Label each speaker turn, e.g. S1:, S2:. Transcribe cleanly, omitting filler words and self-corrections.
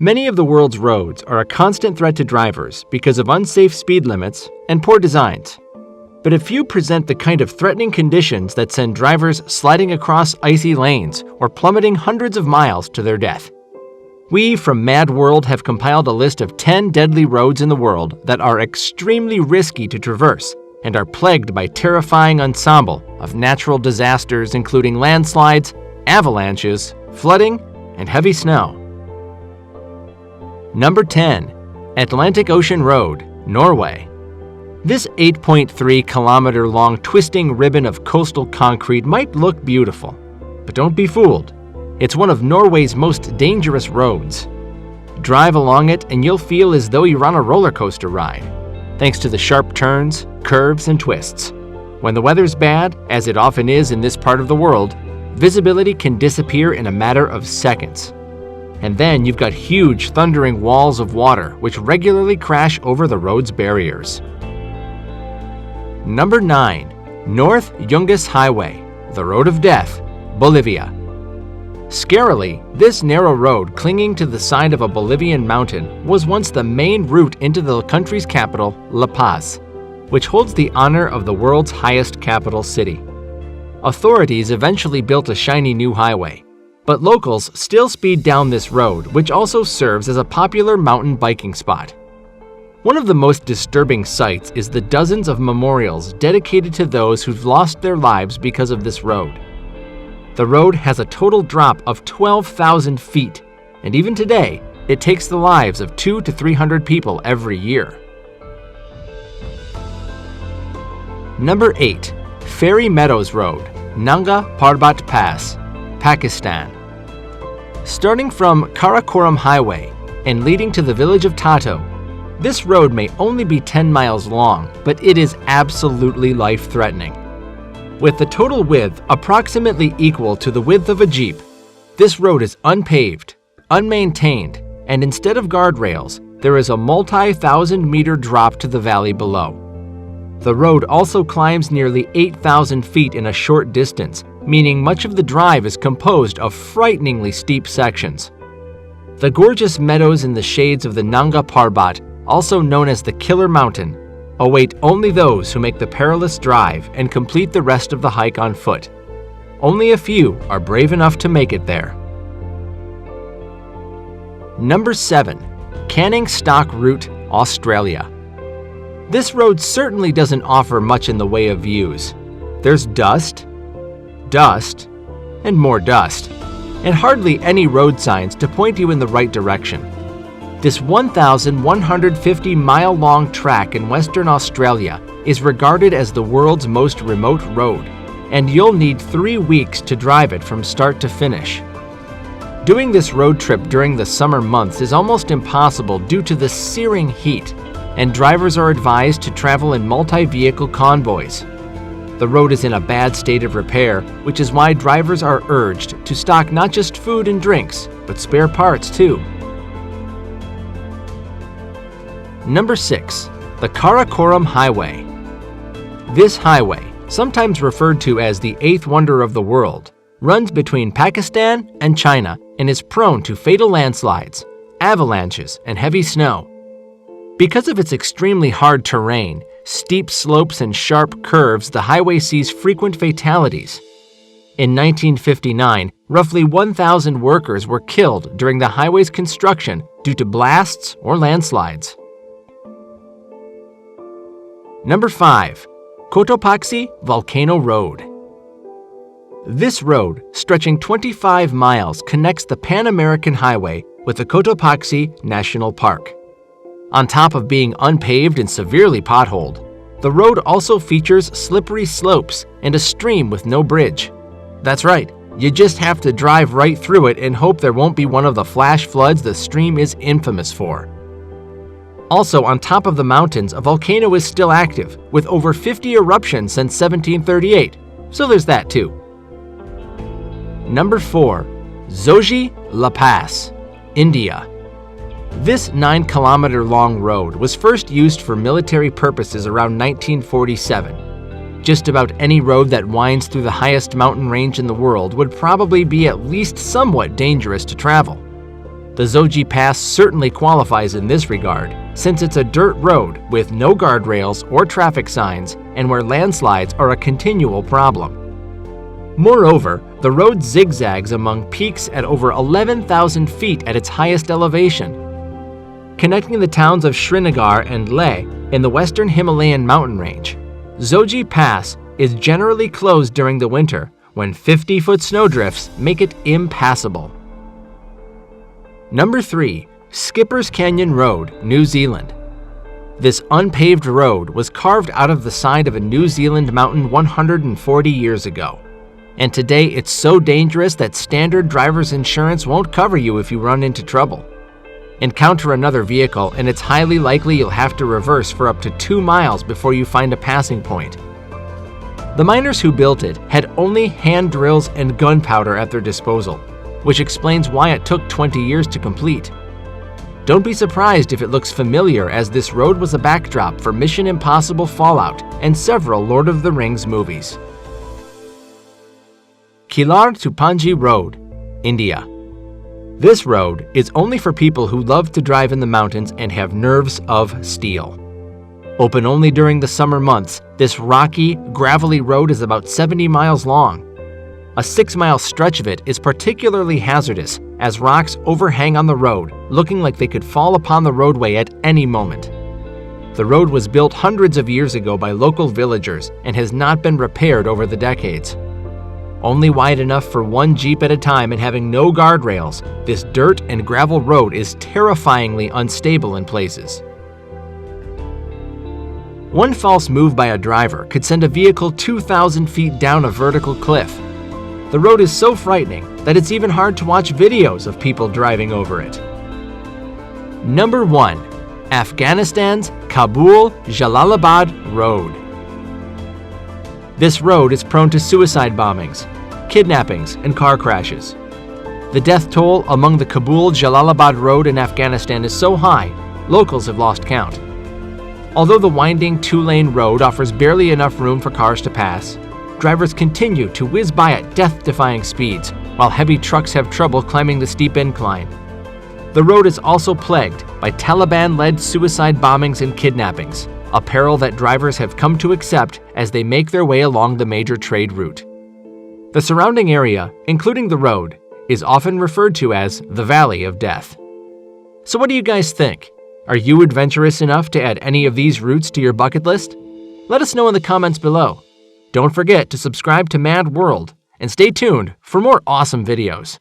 S1: Many of the world's roads are a constant threat to drivers because of unsafe speed limits and poor designs. But a few present the kind of threatening conditions that send drivers sliding across icy lanes or plummeting hundreds of miles to their death. We from Mad World have compiled a list of 10 deadly roads in the world that are extremely risky to traverse and are plagued by terrifying ensemble of natural disasters including landslides, avalanches, flooding, and heavy snow. Number 10. Atlantic Ocean Road, Norway. This 8.3-kilometer long twisting ribbon of coastal concrete might look beautiful, but don't be fooled. It's one of Norway's most dangerous roads. Drive along it and you'll feel as though you're on a roller coaster ride, thanks to the sharp turns, curves, and twists. When the weather's bad, as it often is in this part of the world, visibility can disappear in a matter of seconds. And then you've got huge thundering walls of water which regularly crash over the road's barriers. Number 9. North YUNGAS Highway, the Road of Death, Bolivia. Scarily, this narrow road clinging to the side of a Bolivian mountain was once the main route into the country's capital, La Paz, which holds the honor of the world's highest capital city. Authorities eventually built a shiny new highway, but locals still speed down this road, which also serves as a popular mountain biking spot. One of the most disturbing sights is the dozens of memorials dedicated to those who've lost their lives because of this road. The road has a total drop of 12,000 feet, and even today, it takes the lives of 200 to 300 people every year. Number 8. Fairy Meadows Road, Nanga Parbat Pass, Pakistan. Starting from KARAKORAM Highway and leading to the village of Tato, this road may only be 10 miles long, but it is absolutely life-threatening. With the total width approximately equal to the width of a Jeep, this road is unpaved, unmaintained, and instead of guardrails, there is a multi-thousand-meter drop to the valley below. The road also climbs nearly 8,000 feet in a short distance, meaning much of the drive is composed of frighteningly steep sections. The gorgeous meadows in the shades of the Nanga Parbat, also known as the Killer Mountain, await only those who make the perilous drive and complete the rest of the hike on foot. Only a few are brave enough to make it there. Number 7. Canning Stock Route, Australia. This road certainly doesn't offer much in the way of views. There's dust, and more dust, and hardly any road signs to point you in the right direction. This 1,150-mile-long track in Western Australia is regarded as the world's most remote road, and you'll need 3 weeks to drive it from start to finish. Doing this road trip during the summer months is almost impossible due to the searing heat, and drivers are advised to travel in multi-vehicle convoys. The road is in a bad state of repair, which is why drivers are urged to stock not just food and drinks, but spare parts too. Number 6. The KARAKORAM Highway. This highway, sometimes referred to as the 8th wonder of the world, runs between Pakistan and China and is prone to fatal landslides, avalanches, and heavy snow. Because of its extremely hard terrain, steep slopes, and sharp curves, the highway sees frequent fatalities. In 1959, roughly 1,000 workers were killed during the highway's construction due to blasts or landslides. Number 5. COTOPAXI Volcano Road. This road, stretching 25 miles, connects the Pan-American Highway with the COTOPAXI National Park. On top of being unpaved and severely potholed, the road also features slippery slopes and a stream with no bridge. That's right, you just have to drive right through it and hope there won't be one of the flash floods the stream is infamous for. Also, on top of the mountains, a volcano is still active, with over 50 eruptions since 1738, so there's that too. Number 4. ZOJI La Paz, India. This 9-kilometer-long road was first used for military purposes around 1947. Just about any road that winds through the highest mountain range in the world would probably be at least somewhat dangerous to travel. The ZOJI Pass certainly qualifies in this regard, since it's a dirt road with no guardrails or traffic signs and where landslides are a continual problem. Moreover, the road zigzags among peaks at over 11,000 feet at its highest elevation. Connecting the towns of Srinagar and Leh in the western Himalayan mountain range, ZOJI Pass is generally closed during the winter when 50-foot snowdrifts make it impassable. Number 3. Skipper's Canyon Road, New Zealand. This unpaved road was carved out of the side of a New Zealand mountain 140 years ago. And today it's so dangerous that standard driver's insurance won't cover you if you run into trouble. Encounter another vehicle and it's highly likely you'll have to reverse for up to 2 miles before you find a passing point. The miners who built it had only hand drills and gunpowder at their disposal, which explains why it took 20 years to complete. Don't be surprised if it looks familiar, as this road was a backdrop for Mission Impossible Fallout and several Lord of the Rings movies. KILLAR to PANGI Road, India. This road is only for people who love to drive in the mountains and have nerves of steel. Open only during the summer months, this rocky, gravelly road is about 70 miles long. A 6-mile stretch of it is particularly hazardous, as rocks overhang on the road, looking like they could fall upon the roadway at any moment. The road was built hundreds of years ago by local villagers and has not been repaired over the decades. Only wide enough for one Jeep at a time and having no guardrails, this dirt and gravel road is terrifyingly unstable in places. One false move by a driver could send a vehicle 2,000 feet down a vertical cliff. The road is so frightening that it's even hard to watch videos of people driving over it. Number 1. Afghanistan's Kabul Jalalabad Road. This road is prone to suicide bombings, kidnappings, and car crashes. The death toll among the Kabul-Jalalabad road in Afghanistan is so high, locals have lost count. Although the winding 2-lane road offers barely enough room for cars to pass, drivers continue to whiz by at death-defying speeds, while heavy trucks have trouble climbing the steep incline. The road is also plagued by Taliban-led suicide bombings and kidnappings, a peril that drivers have come to accept as they make their way along the major trade route. The surrounding area, including the road, is often referred to as the Valley of Death. So what do you guys think? Are you adventurous enough to add any of these routes to your bucket list? Let us know in the comments below. Don't forget to subscribe to Mad World and stay tuned for more awesome videos.